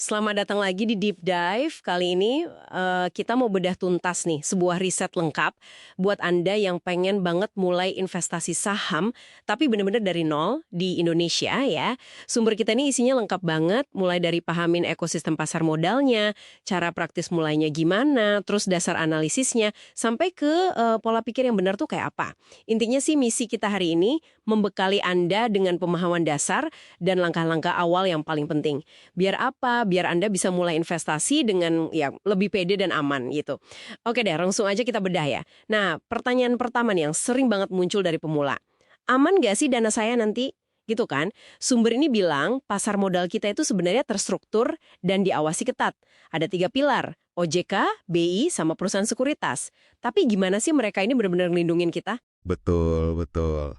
Selamat datang lagi di Deep Dive. Kali ini kita mau bedah tuntas nih, sebuah riset lengkap buat Anda yang pengen banget mulai investasi saham, tapi bener-bener dari nol di Indonesia ya. Sumber kita ini isinya lengkap banget, mulai dari pahamin ekosistem pasar modalnya, cara praktis mulainya gimana, terus dasar analisisnya, sampai ke pola pikir yang benar tuh kayak apa. Intinya sih misi kita hari ini, membekali Anda dengan pemahaman dasar dan langkah-langkah awal yang paling penting. Biar apa? Biar Anda bisa mulai investasi dengan ya lebih pede dan aman gitu. Oke deh, langsung aja kita bedah ya. Nah, pertanyaan pertama nih yang sering banget muncul dari pemula. Aman nggak sih dana saya nanti? Gitu kan? Sumber ini bilang pasar modal kita itu sebenarnya terstruktur dan diawasi ketat. Ada 3 pilar, OJK, BI, sama perusahaan sekuritas. Tapi gimana sih mereka ini benar-benar ngelindungin kita? Betul, betul.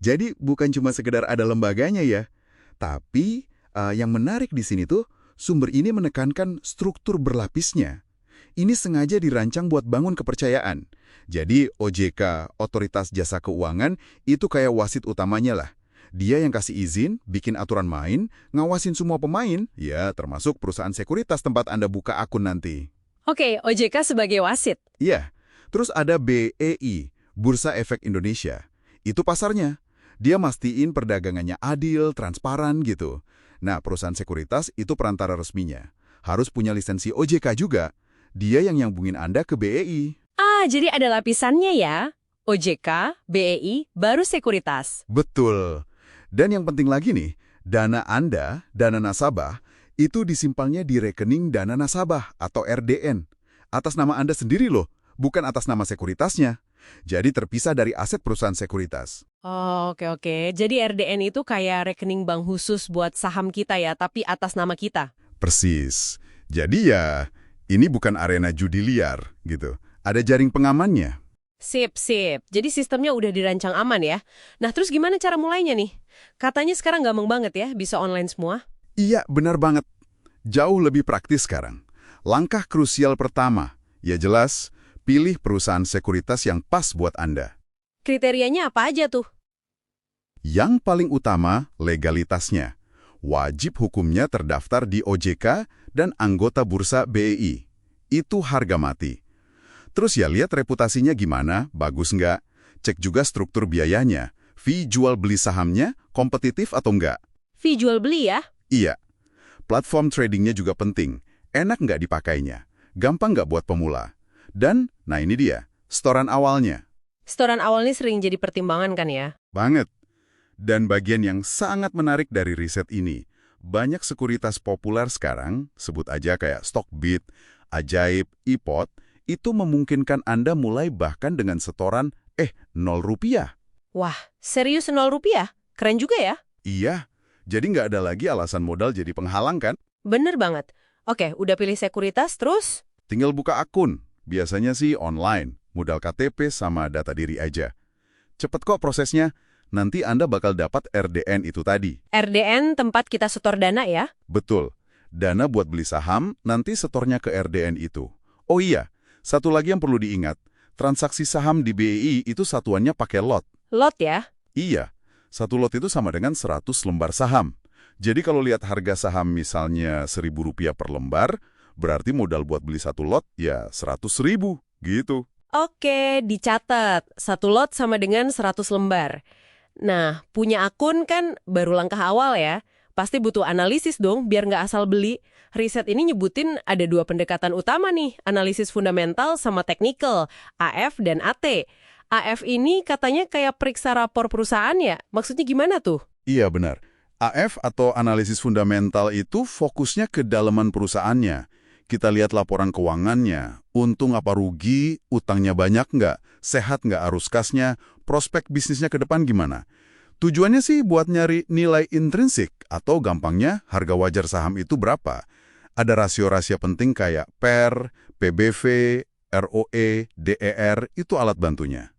Jadi bukan cuma sekedar ada lembaganya ya, tapi yang menarik di sini tuh sumber ini menekankan struktur berlapisnya. Ini sengaja dirancang buat bangun kepercayaan. Jadi OJK, Otoritas Jasa Keuangan, itu kayak wasit utamanya lah. Dia yang kasih izin, bikin aturan main, ngawasin semua pemain, ya termasuk perusahaan sekuritas tempat Anda buka akun nanti. Oke, OJK sebagai wasit. Iya, terus ada BEI, Bursa Efek Indonesia. Itu pasarnya. Dia mastiin perdagangannya adil, transparan gitu. Nah, perusahaan sekuritas itu perantara resminya. Harus punya lisensi OJK juga. Dia yang nyambungin Anda ke BEI. Ah, jadi ada lapisannya ya. OJK, BEI, baru sekuritas. Betul. Dan yang penting lagi nih, dana Anda, dana nasabah, itu disimpannya di rekening dana nasabah atau RDN. Atas nama Anda sendiri loh, bukan atas nama sekuritasnya. Jadi terpisah dari aset perusahaan sekuritas. Oh, oke. Jadi RDN itu kayak rekening bank khusus buat saham kita ya, tapi atas nama kita. Persis. Jadi ya, ini bukan arena judi liar gitu. Ada jaring pengamannya. Sip. Jadi sistemnya udah dirancang aman ya. Nah, terus gimana cara mulainya nih? Katanya sekarang gampang banget ya, bisa online semua. Iya, benar banget. Jauh lebih praktis sekarang. Langkah krusial pertama, ya jelas, pilih perusahaan sekuritas yang pas buat Anda. Kriterianya apa aja tuh? Yang paling utama, legalitasnya. Wajib hukumnya terdaftar di OJK dan anggota bursa BEI. Itu harga mati. Terus ya lihat reputasinya gimana, bagus nggak? Cek juga struktur biayanya. Fee jual beli sahamnya, kompetitif atau nggak? Fee jual beli ya? Iya. Platform tradingnya juga penting. Enak nggak dipakainya? Gampang nggak buat pemula? Dan, nah ini dia, setoran awalnya. Setoran awal ini sering jadi pertimbangan kan ya? Banget. Dan bagian yang sangat menarik dari riset ini, banyak sekuritas populer sekarang, sebut aja kayak Stockbit, Ajaib, iPod, itu memungkinkan Anda mulai bahkan dengan setoran, 0 rupiah. Wah, serius 0 rupiah? Keren juga ya? Iya, jadi nggak ada lagi alasan modal jadi penghalang kan? Bener banget. Oke, udah pilih sekuritas, terus? Tinggal buka akun, biasanya sih online, modal KTP sama data diri aja. Cepet kok prosesnya, nanti Anda bakal dapat RDN itu tadi. RDN tempat kita setor dana ya? Betul, dana buat beli saham, nanti setornya ke RDN itu. Oh iya, satu lagi yang perlu diingat, transaksi saham di BEI itu satuannya pakai lot. Lot ya? Iya, satu lot itu sama dengan 100 lembar saham. Jadi kalau lihat harga saham misalnya Rp1.000 per lembar, berarti modal buat beli satu lot ya 100.000, gitu. Oke, dicatat. Satu lot sama dengan 100 lembar. Nah, punya akun kan baru langkah awal ya. Pasti butuh analisis dong, biar nggak asal beli. Riset ini nyebutin ada 2 pendekatan utama nih, analisis fundamental sama teknikal, AF dan AT. AF ini katanya kayak periksa rapor perusahaan ya? Maksudnya gimana tuh? Iya benar. AF atau analisis fundamental itu fokusnya ke dalaman perusahaannya. Kita lihat laporan keuangannya, untung apa rugi, utangnya banyak nggak, sehat nggak arus kasnya, prospek bisnisnya ke depan gimana. Tujuannya sih buat nyari nilai intrinsik atau gampangnya harga wajar saham itu berapa. Ada rasio-rasio penting kayak PER, PBV, ROE, DER, itu alat bantunya.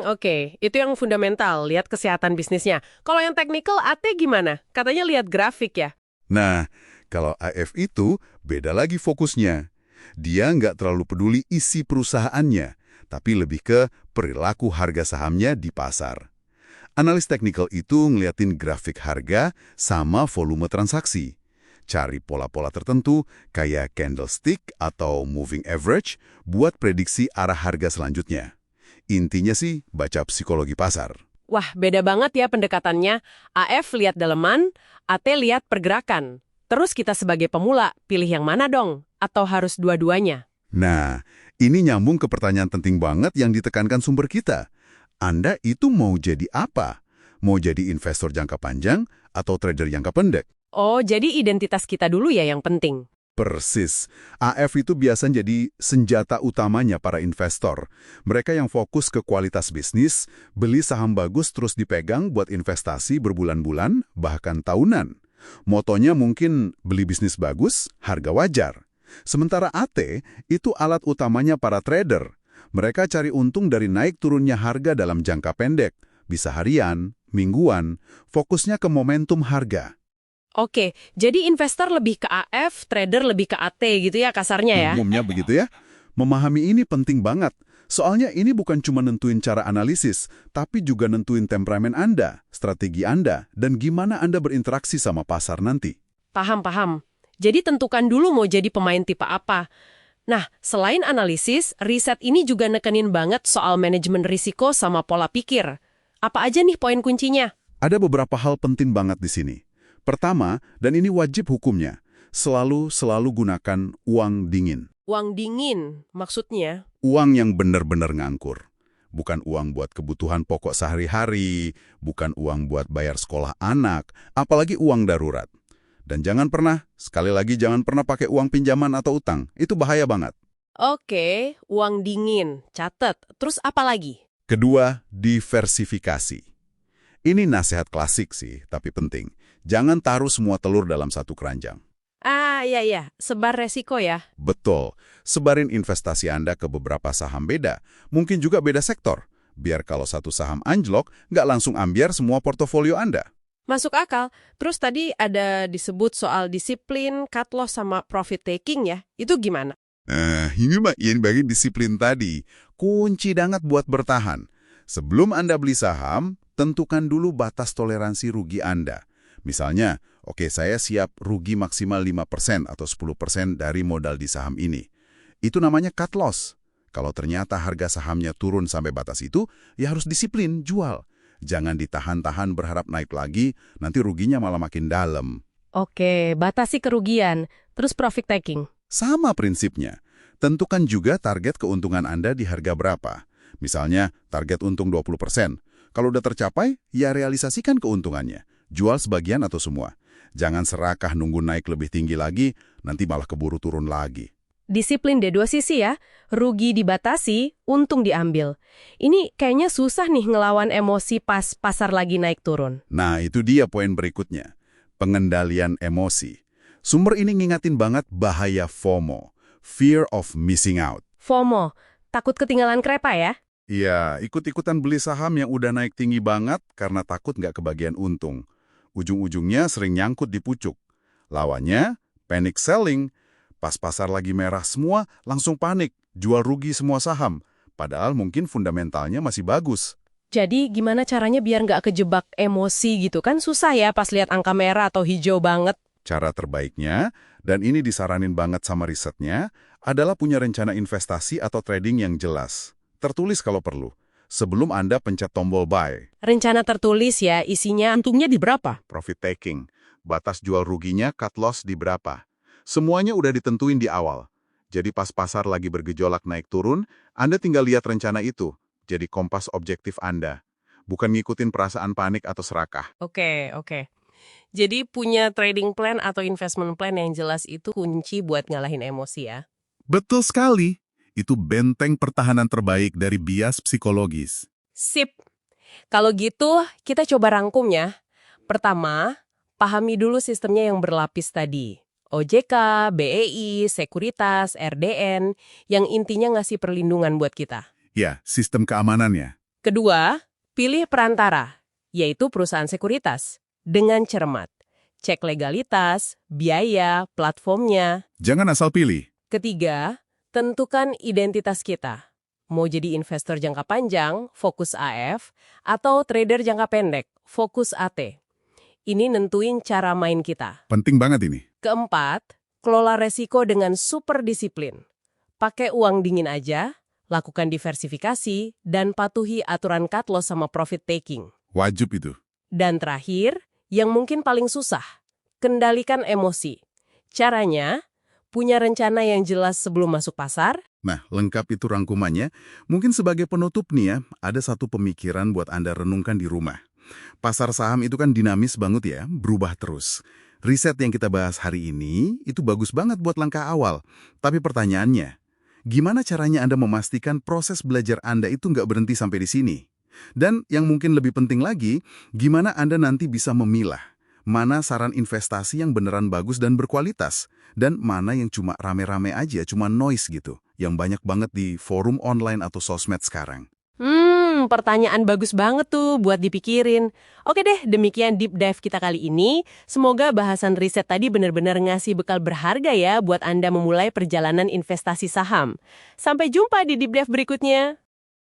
Oke. Itu yang fundamental, lihat kesehatan bisnisnya. Kalau yang teknikal AT gimana? Katanya lihat grafik ya? Nah, kalau AF itu beda lagi fokusnya. Dia nggak terlalu peduli isi perusahaannya, tapi lebih ke perilaku harga sahamnya di pasar. Analis teknikal itu ngeliatin grafik harga sama volume transaksi. Cari pola-pola tertentu kayak candlestick atau moving average buat prediksi arah harga selanjutnya. Intinya sih baca psikologi pasar. Wah, beda banget ya pendekatannya. AF lihat daleman, AT lihat pergerakan. Terus kita sebagai pemula, pilih yang mana dong? Atau harus dua-duanya? Nah, ini nyambung ke pertanyaan penting banget yang ditekankan sumber kita. Anda itu mau jadi apa? Mau jadi investor jangka panjang atau trader jangka pendek? Oh, jadi identitas kita dulu ya yang penting. Persis. AF itu biasa jadi senjata utamanya para investor. Mereka yang fokus ke kualitas bisnis, beli saham bagus terus dipegang buat investasi berbulan-bulan, bahkan tahunan. Motonya mungkin beli bisnis bagus, harga wajar. Sementara AT itu alat utamanya para trader. Mereka cari untung dari naik turunnya harga dalam jangka pendek, bisa harian, mingguan, fokusnya ke momentum harga. Oke, jadi investor lebih ke AF, trader lebih ke AT gitu ya kasarnya ya? Umumnya begitu ya. Memahami ini penting banget. Soalnya ini bukan cuma nentuin cara analisis, tapi juga nentuin temperamen Anda, strategi Anda, dan gimana Anda berinteraksi sama pasar nanti. Paham. Jadi tentukan dulu mau jadi pemain tipe apa. Nah, selain analisis, riset ini juga nekenin banget soal manajemen risiko sama pola pikir. Apa aja nih poin kuncinya? Ada beberapa hal penting banget di sini. Pertama, dan ini wajib hukumnya, selalu gunakan uang dingin. Uang dingin, maksudnya? Uang yang benar-benar ngangkur. Bukan uang buat kebutuhan pokok sehari-hari, bukan uang buat bayar sekolah anak, apalagi uang darurat. Dan jangan pernah, sekali lagi jangan pernah pakai uang pinjaman atau utang. Itu bahaya banget. Oke, uang dingin, catet. Terus apa lagi? Kedua, diversifikasi. Ini nasihat klasik sih, tapi penting. Jangan taruh semua telur dalam satu keranjang. Ah, iya. Sebar resiko ya. Betul. Sebarin investasi Anda ke beberapa saham beda. Mungkin juga beda sektor. Biar kalau satu saham anjlok, nggak langsung ambiar semua portofolio Anda. Masuk akal. Terus tadi ada disebut soal disiplin, cut loss, sama profit taking ya. Itu gimana? Ini yang bagian disiplin tadi. Kunci banget buat bertahan. Sebelum Anda beli saham, tentukan dulu batas toleransi rugi Anda. Misalnya, oke, saya siap rugi maksimal 5% atau 10% dari modal di saham ini. Itu namanya cut loss. Kalau ternyata harga sahamnya turun sampai batas itu, ya harus disiplin, jual. Jangan ditahan-tahan berharap naik lagi, nanti ruginya malah makin dalam. Oke, batasi kerugian. Terus profit taking. Sama prinsipnya. Tentukan juga target keuntungan Anda di harga berapa. Misalnya, target untung 20%. Kalau udah tercapai, ya realisasikan keuntungannya. Jual sebagian atau semua. Jangan serakah nunggu naik lebih tinggi lagi, nanti malah keburu turun lagi. Disiplin deh dua sisi ya. Rugi dibatasi, untung diambil. Ini kayaknya susah nih ngelawan emosi pas pasar lagi naik turun. Nah, itu dia poin berikutnya. Pengendalian emosi. Sumber ini ngingatin banget bahaya FOMO. Fear of missing out. FOMO, takut ketinggalan kereta ya? Iya, ikut-ikutan beli saham yang udah naik tinggi banget karena takut nggak kebagian untung. Ujung-ujungnya sering nyangkut di pucuk. Lawannya, panic selling. Pas pasar lagi merah semua, langsung panik, jual rugi semua saham. Padahal mungkin fundamentalnya masih bagus. Jadi gimana caranya biar nggak kejebak emosi gitu kan? Susah ya pas lihat angka merah atau hijau banget. Cara terbaiknya, dan ini disaranin banget sama risetnya, adalah punya rencana investasi atau trading yang jelas. Tertulis kalau perlu. Sebelum Anda pencet tombol buy. Rencana tertulis ya, isinya untungnya di berapa? Profit taking. Batas jual ruginya, cut loss di berapa. Semuanya udah ditentuin di awal. Jadi pas pasar lagi bergejolak naik turun, Anda tinggal lihat rencana itu. Jadi kompas objektif Anda. Bukan ngikutin perasaan panik atau serakah. Oke. Jadi punya trading plan atau investment plan yang jelas itu kunci buat ngalahin emosi ya. Betul sekali. Itu benteng pertahanan terbaik dari bias psikologis. Sip. Kalau gitu, kita coba rangkumnya. Pertama, pahami dulu sistemnya yang berlapis tadi. OJK, BEI, Sekuritas, RDN, yang intinya ngasih perlindungan buat kita. Ya, sistem keamanannya. Kedua, pilih perantara, yaitu perusahaan sekuritas, dengan cermat. Cek legalitas, biaya, platformnya. Jangan asal pilih. Ketiga, tentukan identitas kita. Mau jadi investor jangka panjang, fokus AF, atau trader jangka pendek, fokus AT. Ini nentuin cara main kita. Penting banget ini. Keempat, kelola resiko dengan super disiplin. Pakai uang dingin aja, lakukan diversifikasi, dan patuhi aturan cut loss sama profit taking. Wajib itu. Dan terakhir, yang mungkin paling susah, kendalikan emosi. Caranya, punya rencana yang jelas sebelum masuk pasar. Nah, lengkap itu rangkumannya. Mungkin sebagai penutup nih ya, ada satu pemikiran buat Anda renungkan di rumah. Pasar saham itu kan dinamis banget ya, berubah terus. Riset yang kita bahas hari ini itu bagus banget buat langkah awal. Tapi pertanyaannya, gimana caranya Anda memastikan proses belajar Anda itu nggak berhenti sampai di sini? Dan yang mungkin lebih penting lagi, gimana Anda nanti bisa memilah mana saran investasi yang beneran bagus dan berkualitas, dan mana yang cuma rame-rame aja, cuma noise gitu, yang banyak banget di forum online atau sosmed sekarang. Pertanyaan bagus banget tuh buat dipikirin. Oke deh, demikian deep dive kita kali ini. Semoga bahasan riset tadi benar-benar ngasih bekal berharga ya buat Anda memulai perjalanan investasi saham. Sampai jumpa di deep dive berikutnya.